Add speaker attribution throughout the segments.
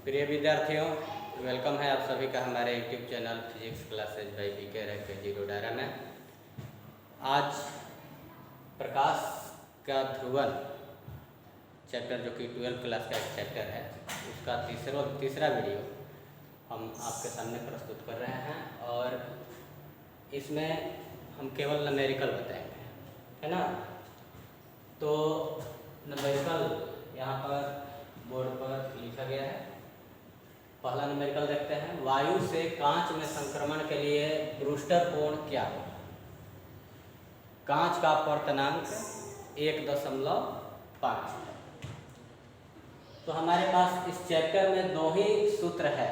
Speaker 1: प्रिय विद्यार्थियों, वेलकम है आप सभी का हमारे YouTube channel physics classes by बीके रैके डोडारा में। आज प्रकाश का ध्रुवन चैप्टर जो कि 12th क्लास का एक चैप्टर है, उसका तीसरा वीडियो हम आपके सामने प्रस्तुत कर रहे हैं और इसमें हम केवल न्यूमेरिकल बताएंगे, है ना। तो न्यूमेरिकल यहाँ पर बोर्ड पर लिखा गया है। पहला न्यूमेरिकल देखते हैं। वायु से कांच में संक्रमण के लिए ब्रूस्टर कोण क्या होगा? कांच का अपवर्तनांक 1.5 है। तो हमारे पास इस चैप्टर में दो ही सूत्र है।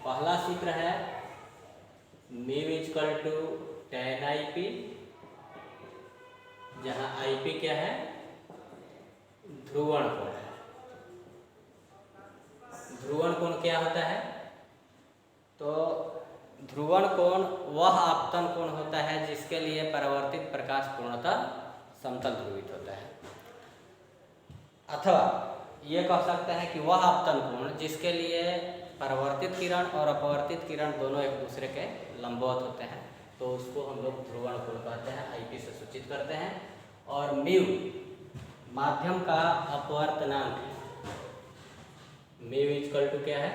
Speaker 1: पहला सूत्र है μ = tan IP, जहाँ IP क्या है? ध्रुवण कोण है। ध्रुवण कोण क्या होता है? तो ध्रुवण कोण वह आपतन कोण होता है जिसके लिए परावर्तित प्रकाश पूर्णतः समतल ध्रुवित होता है, अथवा ये कह सकते हैं कि वह आपतन कोण जिसके लिए परावर्तित किरण और अपवर्तित किरण दोनों एक दूसरे के लंबवत होते हैं, तो उसको हम लोग ध्रुवण कोण कहते हैं, IP से सूचित करते हैं। और म्यू माध्यम का अपवर्तनांक, μ = क्या है?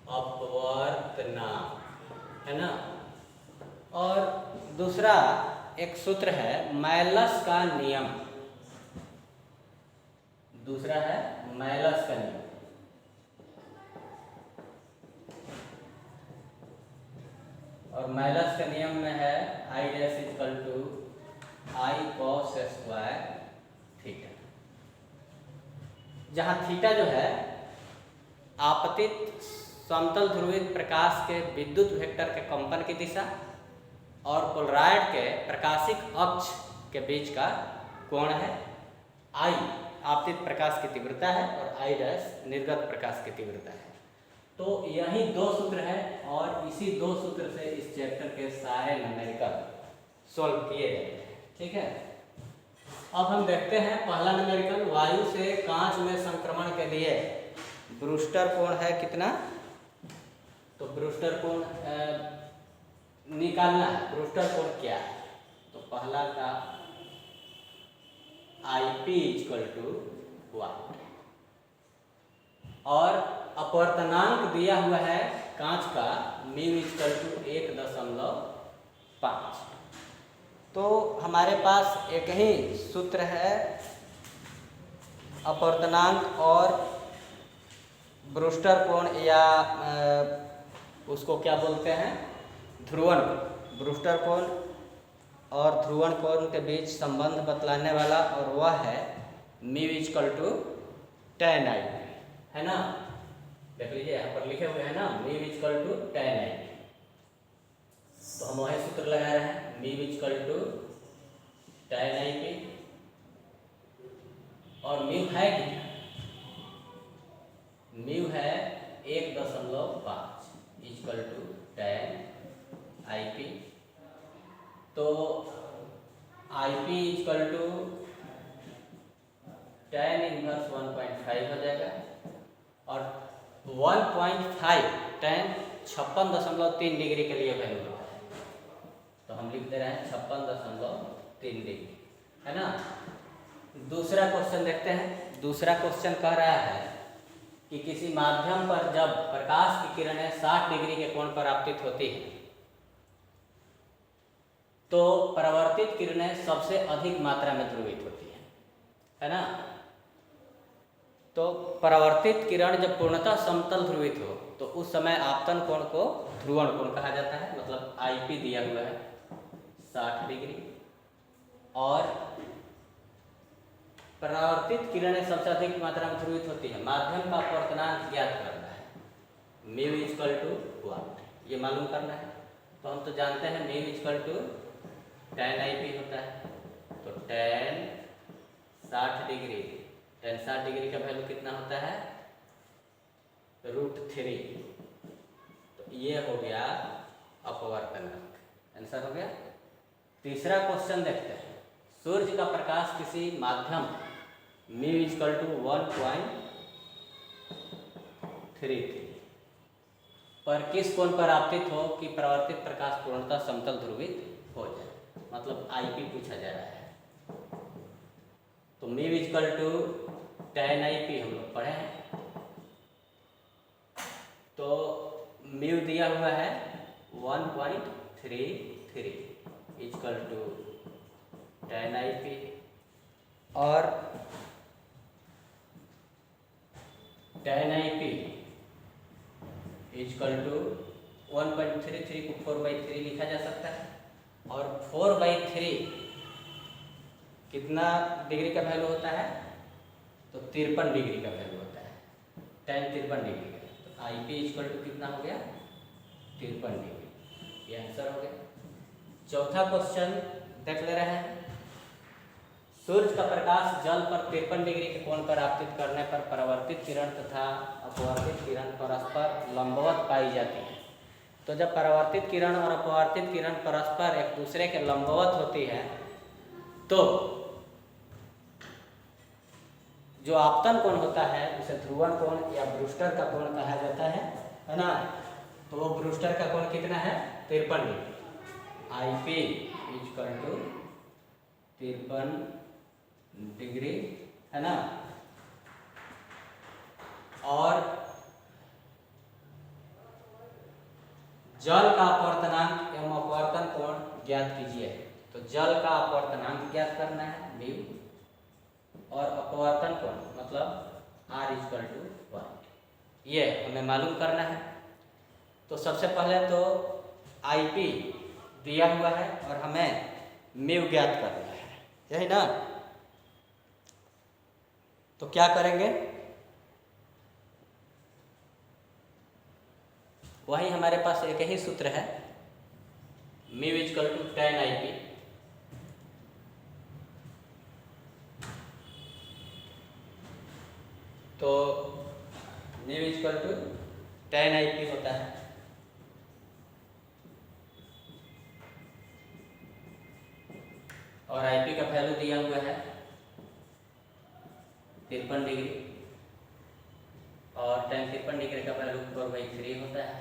Speaker 1: अपवर्तनांक, है ना। और दूसरा एक सूत्र है मैलस का नियम। दूसरा है मैलस का नियम। और मैलस का नियम में है I' = I cos²θ, जहाँ थीटा जो है आपतित समतल ध्रुवित प्रकाश के विद्युत वेक्टर के कंपन की दिशा और पोलराइड के प्रकाशिक अक्ष के बीच का कोण है। I आपतित प्रकाश की तीव्रता है और I' निर्गत प्रकाश की तीव्रता है। तो यही दो सूत्र है और इसी दो सूत्र से इस चैप्टर के सारे न्यूमेरिकल सॉल्व किए गए हैं। ठीक है, अब हम देखते हैं पहला न्यूमेरिकल। वायु से कांच में संक्रमण के लिए ब्रूस्टर कोण है कितना? तो ब्रूस्टर कोण निकालना है। ब्रूस्टर कोण क्या है? तो पहला का IP = 1 और अपवर्तनांक दिया हुआ है कांच का μ = 1.5। तो हमारे पास एक ही सूत्र है अपवर्तनांक और ब्रूस्टर कोण, या उसको क्या बोलते हैं? ध्रुवण। ब्रूस्टर कोण और ध्रुवण कोण के बीच संबंध बतलाने वाला, और वह है μ = tan IP, है ना। देख लीजिए यहाँ पर लिखे हुए हैं ना, μ = tan IP। तो हम वही सूत्र लगा रहे हैं, μ = tan IP और म्यू है कितना? म्यू है 1.5 = tan IP। तो IP = tan 1/5 हो जाएगा और 1.5 tan 56.3 डिग्री के लिए वैल्यू होता है। तो हम लिख दे रहे हैं 56.3 डिग्री, है ना। दूसरा क्वेश्चन देखते हैं। दूसरा क्वेश्चन कह रहा है कि किसी माध्यम पर जब प्रकाश की किरणें 60 डिग्री के कोण पर आपतित होती हैं, तो परावर्तित किरणें सबसे अधिक मात्रा में ध्रुवित होती हैं, है ना। तो परावर्तित किरण जब पूर्णतः समतल ध्रुवित हो तो उस समय आपतन कोण को ध्रुवण कोण कहा जाता है। मतलब IP दिया हुआ है 60 डिग्री और परावर्तित किरणें सबसे अधिक मात्रा में ध्रुवित होती है। माध्यम का अपवर्तनांक ज्ञात करना है, μ = 1, ये मालूम करना है। तो हम तो जानते हैं μ = tan IP होता है। तो tan 60 डिग्री, tan 60 डिग्री का वैल्यू कितना होता है? √3। तो ये हो गया अपवर्तनांक, आंसर हो गया। तीसरा क्वेश्चन देखते हैं। सूर्य का प्रकाश किसी माध्यम μ = 33 पर किस कोण पर आपतित हो कि परावर्तित प्रकाश पूर्णतः समतल ध्रुवित हो जाए, मतलब आईपी पूछा जा रहा है। तो mu equal to tan IP हम लोग पढ़े हैं, तो म्यू दिया हुआ है 1.33 इक्वल टू tan IP और tan IP इक्वल टू 1.33 को 4/3 लिखा जा सकता है और 4/3 कितना डिग्री का वैल्यू होता है, तो 53 डिग्री का वैल्यू होता है, tan 53 डिग्री का। तो IP इक्वल टू कितना हो गया 53 डिग्री, ये आंसर हो गया। चौथा क्वेश्चन देख ले रहे हैं। सूर्य का प्रकाश जल पर 53 डिग्री के कोण पर आपतित करने पर परावर्तित किरण तथा अपवर्तित किरण परस्पर लंबवत पाई जाती है। तो जब परावर्तित किरण और अपवर्तित किरण परस्पर एक दूसरे के लंबवत होती है तो जो आपतन कोण होता है उसे ध्रुवण कोण या ब्रूस्टर का कोण कहा जाता है ना। तो वो ब्रूस्टर का कोण कितना है 53 degree. IP equal to 53 degree है ना। और जल का अपवर्तनांक एवं अपवर्तन कोण ज्ञात कीजिए। तो जल का अपवर्तनांक ज्ञात करना है म्यू और अपवर्तन कोण मतलब R इक्वल टू 1, ये हमें मालूम करना है। तो सबसे पहले तो IP दिया हुआ है और हमें म्यू ज्ञात करना है, यही ना। तो क्या करेंगे, वही हमारे पास एक ही सूत्र है, mu equal to tan IP तो mu equal to tan IP होता है और IP का वैल्यू दिया हुआ है 53 डिग्री और tan 53 डिग्री का वैल्यू 4/3 होता है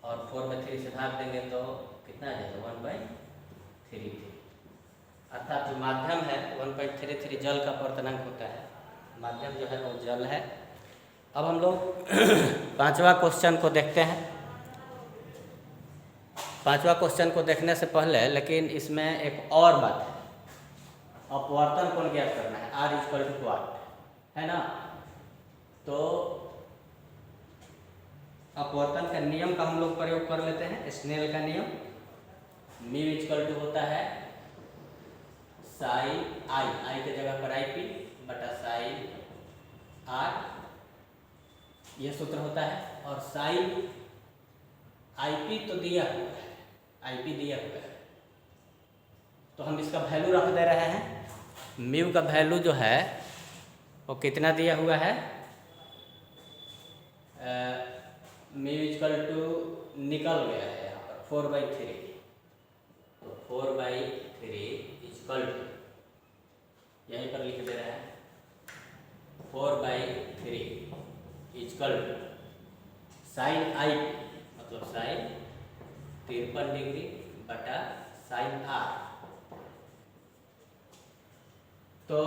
Speaker 1: और 4/3 से भाग देंगे तो कितना आ जाएगा 1/33, अर्थात जो माध्यम है 1.33 जल का अपवर्तनांक होता है, माध्यम जो है वो जल है। अब हम लोग पांचवा क्वेश्चन को देखते हैं। पांचवा क्वेश्चन को देखने से पहले लेकिन इसमें एक और बात है, अपवर्तन कोण ज्ञात करना है R इक्वल टू 8 है ना। तो अपवर्तन का नियम का हम लोग प्रयोग कर लेते हैं, स्नेल का नियम। म्यू इक्वल टू होता है साइन I के जगह पर IP बटा साइन R, यह सूत्र होता है। और साइन IP तो दिया हुआ है, IP दिया हुआ है तो हम इसका वैल्यू रख दे रहे हैं। म्यू का वैल्यू जो है वो कितना दिया हुआ है, म्यू इक्वल टू निकल गया है यहाँ पर 4/3, तो 4/3 इक्वल टू यहीं पर लिख दे रहे हैं 4/3 इक्वल टू साइन I मतलब साइन 53 डिग्री बटा साइन R। तो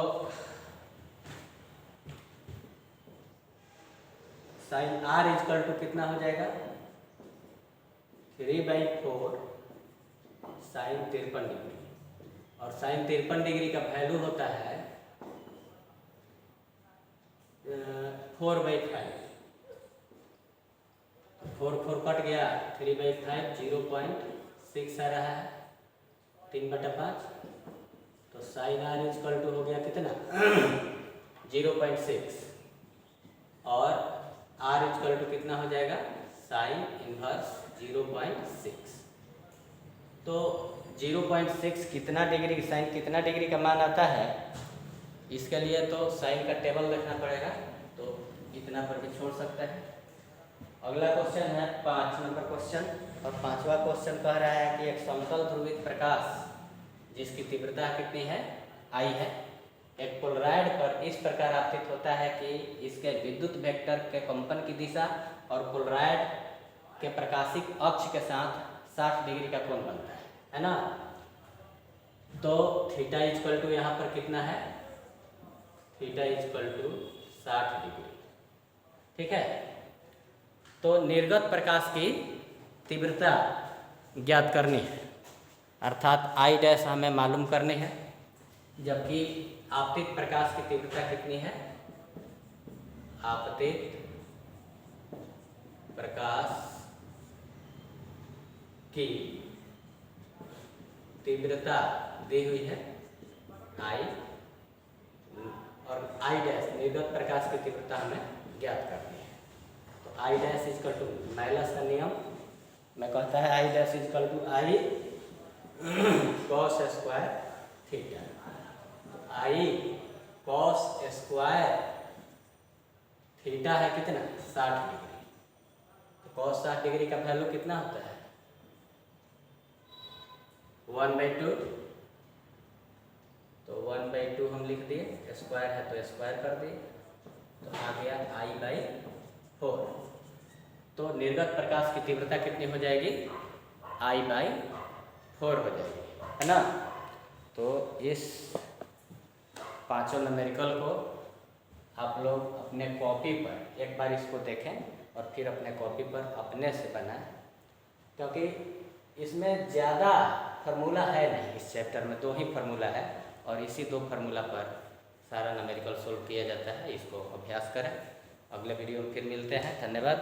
Speaker 1: साइन R इक्वल टू कितना हो जाएगा 3/4 साइन 53 डिग्री और साइन 53 डिग्री का वैल्यू होता है 4/5, 4 कट गया 3/5 0.6 आ रहा है 3/5, तो साइन R इक्वल टू हो गया कितना 0.6 और R इक्वल टू कितना हो जाएगा साइन इनवर्स 0.6। तो 0.6 कितना डिग्री, साइन कितना डिग्री का मान आता है, इसके लिए तो साइन का टेबल लिखना पड़ेगा, तो इतना पर भी छोड़ सकते हैं। अगला क्वेश्चन है 5 नंबर क्वेश्चन और पांचवा क्वेश्चन कह रहा है कि एक समतल ध्रुवित प्रकाश जिसकी तीव्रता कितनी है I है, एक पोलराइड पर इस प्रकार आपतित होता है कि इसके विद्युत वेक्टर के कंपन की दिशा और पोलराइड के प्रकाशिक अक्ष के साथ 60 डिग्री का कोण बनता है ना। तो थीटा इक्वल टू यहाँ पर कितना है, थीटा इक्वल टू 60 डिग्री। ठीक है, तो निर्गत प्रकाश की तीव्रता ज्ञात करनी है, अर्थात आई डैश हमें मालूम करनी है, जबकि आपतित प्रकाश की तीव्रता कितनी है, आपतित प्रकाश की तीव्रता दी हुई है आई, और आई डैश निर्गत प्रकाश की तीव्रता हमें ज्ञात करनी है। तो I dash equal to Malus का नियम में कहता है I dash equal to I cos square theta. I cos square theta है कितना, 60 डिग्री। तो कॉस 60 डिग्री का वैल्यू कितना होता है, 1/2। तो 1/2 हम लिख दिए, स्क्वायर है तो स्क्वायर कर दिए, तो आ गया I/4। तो निर्गत प्रकाश की तीव्रता कितनी हो जाएगी, I/4 हो जाएगी, है ना। तो इस पांचों न्यूमेरिकल को आप लोग अपने कॉपी पर एक बार इसको देखें और फिर अपने कॉपी पर अपने से बनाएं, क्योंकि इसमें ज़्यादा फार्मूला है नहीं, इस चैप्टर में 2 ही फार्मूला है और इसी 2 फार्मूला पर सारा न्यूमेरिकल सोल्व किया जाता है। इसको अभ्यास करें। अगले वीडियो में फिर मिलते हैं। धन्यवाद।